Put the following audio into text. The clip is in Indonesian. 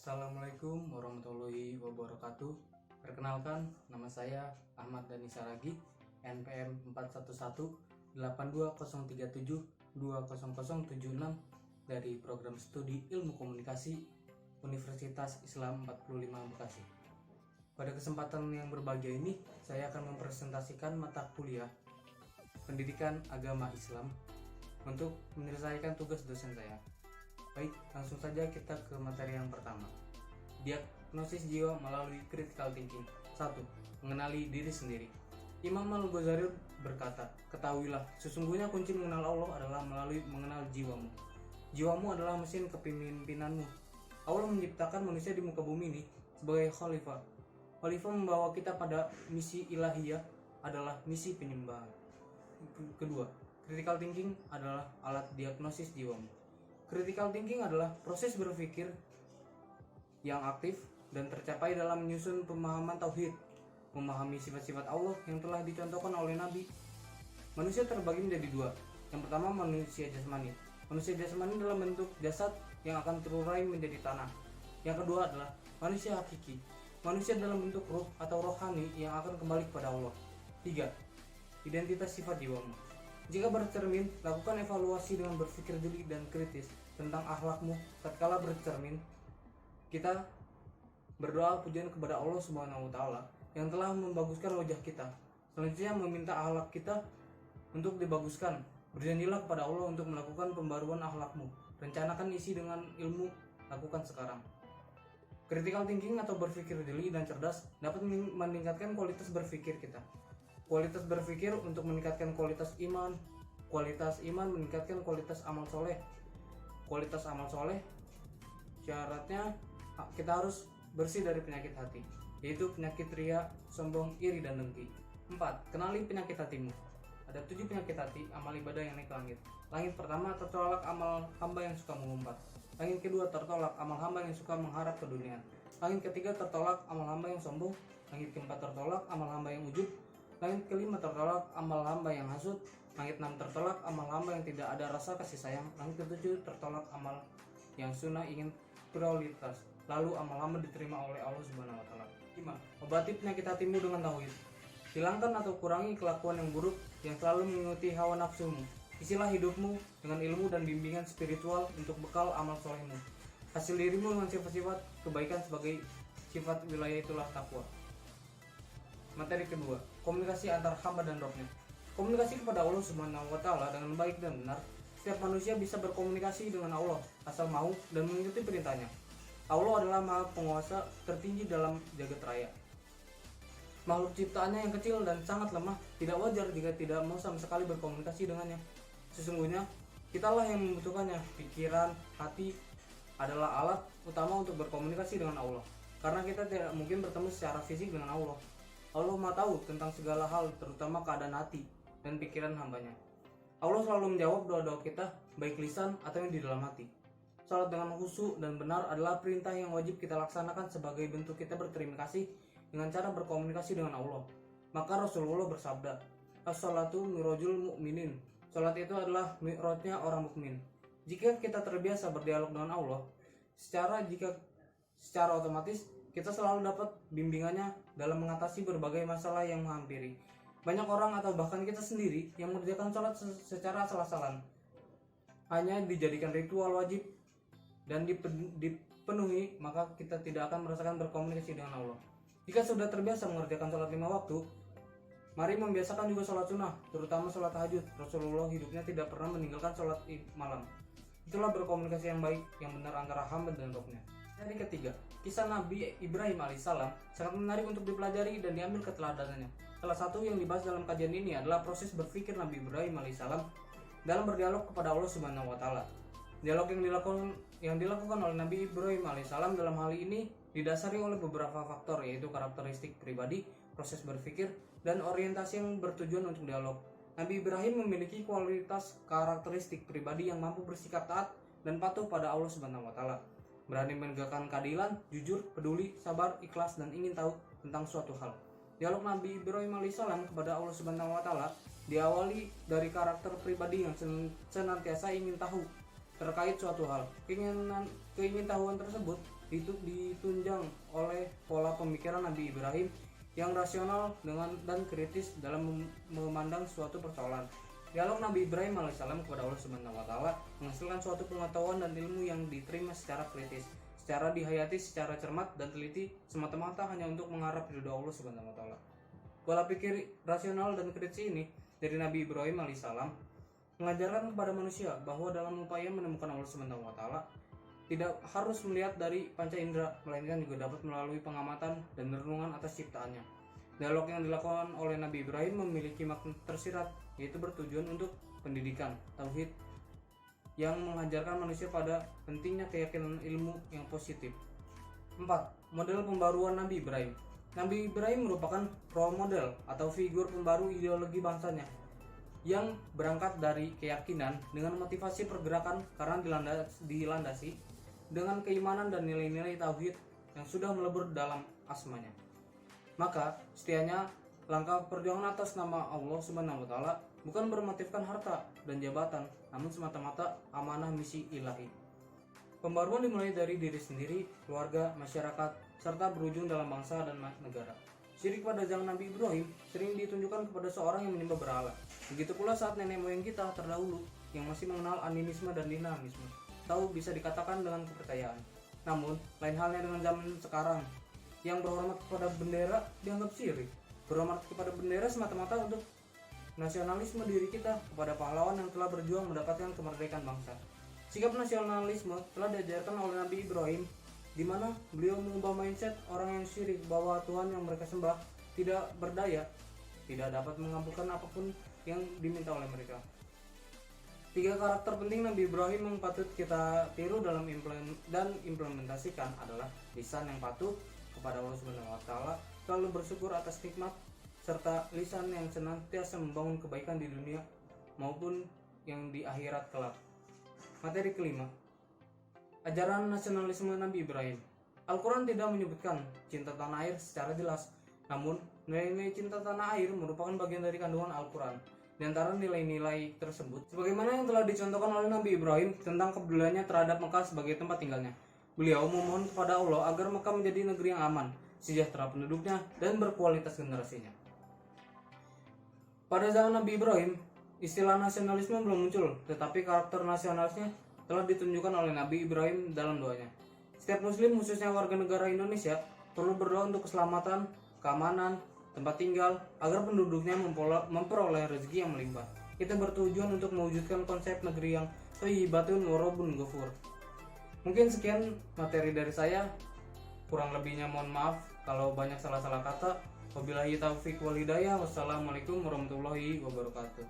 Assalamualaikum warahmatullahi wabarakatuh. Perkenalkan, nama saya Ahmad Dhani Saragi, NPM 41182037200076 dari Program Studi Ilmu Komunikasi Universitas Islam 45 Bekasi. Pada kesempatan yang berbahagia ini, saya akan mempresentasikan mata kuliah Pendidikan Agama Islam untuk menyelesaikan tugas dosen saya. Baik, langsung saja kita ke materi yang pertama. Diagnosis jiwa melalui critical thinking. 1. Mengenali diri sendiri. Imam Al-Ghazali berkata, "Ketahuilah, sesungguhnya kunci mengenal Allah adalah melalui mengenal jiwamu. Jiwamu adalah mesin kepemimpinanmu." Allah menciptakan manusia di muka bumi ini sebagai khalifah. Khalifah membawa kita pada misi ilahiyah adalah misi penyembahan. Kedua, critical thinking adalah alat diagnosis jiwamu. Critical thinking adalah proses berpikir yang aktif dan tercapai dalam menyusun pemahaman tauhid, memahami sifat-sifat Allah yang telah dicontohkan oleh Nabi. Manusia terbagi menjadi dua. Yang pertama, manusia jasmani. Manusia jasmani dalam bentuk jasad yang akan terurai menjadi tanah. Yang kedua adalah manusia hakiki. Manusia dalam bentuk ruh atau rohani yang akan kembali kepada Allah. 3. Identitas sifat jiwamu. Jika bercermin, lakukan evaluasi dengan berpikir jeli dan kritis tentang akhlakmu. Tatkala bercermin, kita berdoa pujian kepada Allah Subhanahu wa Ta'ala yang telah membaguskan wajah kita. Selanjutnya meminta akhlak kita untuk dibaguskan. Berjanjilah kepada Allah untuk melakukan pembaruan akhlakmu. Rencanakan isi dengan ilmu, lakukan sekarang. Critical thinking atau berpikir jeli dan cerdas dapat meningkatkan kualitas berpikir kita. Kualitas berpikir untuk meningkatkan kualitas iman. Kualitas iman meningkatkan kualitas amal soleh. Kualitas amal soleh syaratnya kita harus bersih dari penyakit hati, yaitu penyakit ria, sombong, iri, dan dengki. 4. Kenali penyakit hatimu. Ada 7 penyakit hati, amal ibadah yang naik ke langit. Langit pertama, tertolak amal hamba yang suka mengumpat. Langit kedua, tertolak amal hamba yang suka mengharap keduniaan. Langit ketiga, tertolak amal hamba yang sombong. Langit keempat, tertolak amal hamba yang ujub. Langit kelima, tertolak amal hamba yang hasud. Langit 6, tertolak amal hamba yang tidak ada rasa kasih sayang. Langit ketujuh, tertolak amal yang sunnah ingin prioritas. Lalu amal hamba diterima oleh Allah Subhanahu wa Ta'ala. 5. Obati penyakit hatimu dengan tauhid. Hilangkan atau kurangi kelakuan yang buruk yang selalu mengikuti hawa nafsumu. Isilah hidupmu dengan ilmu dan bimbingan spiritual untuk bekal amal solehmu. Hasil dirimu dengan sifat-sifat kebaikan sebagai sifat wilayah itulah takwa. Materi kedua, komunikasi antar hamba dan Rabb-Nya. Komunikasi kepada Allah Subhanahu wa Ta'ala dengan baik dan benar. Setiap manusia bisa berkomunikasi dengan Allah asal mau dan mengikuti perintahnya. Allah adalah Maha Penguasa tertinggi dalam jagat raya. Makhluk ciptaannya yang kecil dan sangat lemah tidak wajar jika tidak mau sama sekali berkomunikasi dengannya. Sesungguhnya kitalah yang membutuhkannya. Pikiran, hati adalah alat utama untuk berkomunikasi dengan Allah, karena kita tidak mungkin bertemu secara fisik dengan Allah. Allah Maha tahu tentang segala hal, terutama keadaan hati dan pikiran hambanya. Allah selalu menjawab doa-doa kita, baik lisan atau yang di dalam hati. Salat dengan khusyuk dan benar adalah perintah yang wajib kita laksanakan sebagai bentuk kita berterima kasih dengan cara berkomunikasi dengan Allah. Maka Rasulullah bersabda, "As-salatu mirajul mu'minin." Salat itu adalah mi'rajnya orang mukmin. Jika kita terbiasa berdialog dengan Allah, secara otomatis kita selalu dapat bimbingannya dalam mengatasi berbagai masalah yang menghampiri. Banyak orang atau bahkan kita sendiri yang mengerjakan sholat secara asal-asalan, hanya dijadikan ritual wajib dan dipenuhi, maka kita tidak akan merasakan berkomunikasi dengan Allah. Jika sudah terbiasa mengerjakan sholat 5 waktu, mari membiasakan juga sholat sunnah, terutama sholat tahajud. Rasulullah hidupnya tidak pernah meninggalkan sholat malam. Itulah berkomunikasi yang baik, yang benar antara hamba dan Rabb-Nya. Dari ketiga, kisah Nabi Ibrahim alaihissalam sangat menarik untuk dipelajari dan diambil keteladanannya. Salah satu yang dibahas dalam kajian ini adalah proses berpikir Nabi Ibrahim alaihissalam dalam berdialog kepada Allah Subhanahu wa Ta'ala. Dialog yang dilakukan oleh Nabi Ibrahim alaihissalam dalam hal ini didasari oleh beberapa faktor, yaitu karakteristik pribadi, proses berpikir, dan orientasi yang bertujuan untuk dialog. Nabi Ibrahim memiliki kualitas karakteristik pribadi yang mampu bersikap taat dan patuh pada Allah Subhanahu wa Ta'ala. Berani menegakkan keadilan, jujur, peduli, sabar, ikhlas, dan ingin tahu tentang suatu hal. Dialog Nabi Ibrahim alaihissalam kepada Allah Subhanahu wa Ta'ala diawali dari karakter pribadi yang senantiasa ingin tahu terkait suatu hal. Keingintahuan tersebut itu ditunjang oleh pola pemikiran Nabi Ibrahim yang rasional dan kritis dalam memandang suatu persoalan. Dialog Nabi Ibrahim alaihissalam kepada Allah Subhanahu wa taala menghasilkan suatu pengetahuan dan ilmu yang diterima secara kritis, secara dihayati secara cermat dan teliti, semata-mata hanya untuk mengharap ridho Allah Subhanahu wa taala. Pola pikir rasional dan kritis ini dari Nabi Ibrahim alaihissalam mengajarkan kepada manusia bahwa dalam upaya menemukan Allah Subhanahu wa taala tidak harus melihat dari panca indera, melainkan juga dapat melalui pengamatan dan renungan atas ciptaannya. Dialog yang dilakukan oleh Nabi Ibrahim memiliki makna tersirat, yaitu bertujuan untuk pendidikan tauhid yang mengajarkan manusia pada pentingnya keyakinan ilmu yang positif. 4. Model pembaruan Nabi Ibrahim. Nabi Ibrahim merupakan role model atau figur pembaru ideologi bangsanya yang berangkat dari keyakinan dengan motivasi pergerakan karena dilandasi dengan keimanan dan nilai-nilai tauhid yang sudah melebur dalam asmanya. Maka setianya langkah perjuangan atas nama Allah Subhanahu wa taala bukan bermotifkan harta dan jabatan, namun semata-mata amanah misi ilahi. Pembaruan dimulai dari diri sendiri, keluarga, masyarakat, serta berujung dalam bangsa dan negara. Syirik pada zaman Nabi Ibrahim sering ditunjukkan kepada seorang yang menyembah berhala. Begitu pula saat nenek moyang kita terdahulu yang masih mengenal animisme dan dinamisme, tahu bisa dikatakan dengan kepercayaan. Namun, lain halnya dengan zaman sekarang yang berhormat kepada bendera dianggap syirik. Berhormat kepada bendera semata-mata untuk nasionalisme diri kita kepada pahlawan yang telah berjuang mendapatkan kemerdekaan bangsa. Sikap nasionalisme telah diajarkan oleh Nabi Ibrahim, di mana beliau mengubah mindset orang yang syirik bahwa Tuhan yang mereka sembah tidak berdaya, tidak dapat mengabulkan apapun yang diminta oleh mereka. 3 karakter penting Nabi Ibrahim yang patut kita tiru dalam implementasikan adalah lisan yang patuh kepada Allah Subhanahu wa taala, selalu bersyukur atas nikmat, serta lisan yang senantiasa membangun kebaikan di dunia maupun yang di akhirat kelak. Materi kelima, ajaran nasionalisme Nabi Ibrahim. Al-Quran tidak menyebutkan cinta tanah air secara jelas, namun nilai-nilai cinta tanah air merupakan bagian dari kandungan Al-Quran. Di antara nilai-nilai tersebut, sebagaimana yang telah dicontohkan oleh Nabi Ibrahim tentang kepeduliannya terhadap Mekah sebagai tempat tinggalnya. Beliau memohon kepada Allah agar Mekah menjadi negeri yang aman, sejahtera penduduknya, dan berkualitas generasinya. Pada zaman Nabi Ibrahim, istilah nasionalisme belum muncul, tetapi karakter nasionalisnya telah ditunjukkan oleh Nabi Ibrahim dalam doanya. Setiap muslim, khususnya warga negara Indonesia, perlu berdoa untuk keselamatan, keamanan, tempat tinggal, agar penduduknya memperoleh rezeki yang melimpah. Kita bertujuan untuk mewujudkan konsep negeri yang thayyibatun warabun ghafur. Mungkin sekian materi dari saya. Kurang lebihnya mohon maaf kalau banyak salah-salah kata. Wabillahi taufiq wal hidayah. Wassalamualaikum warahmatullahi wabarakatuh.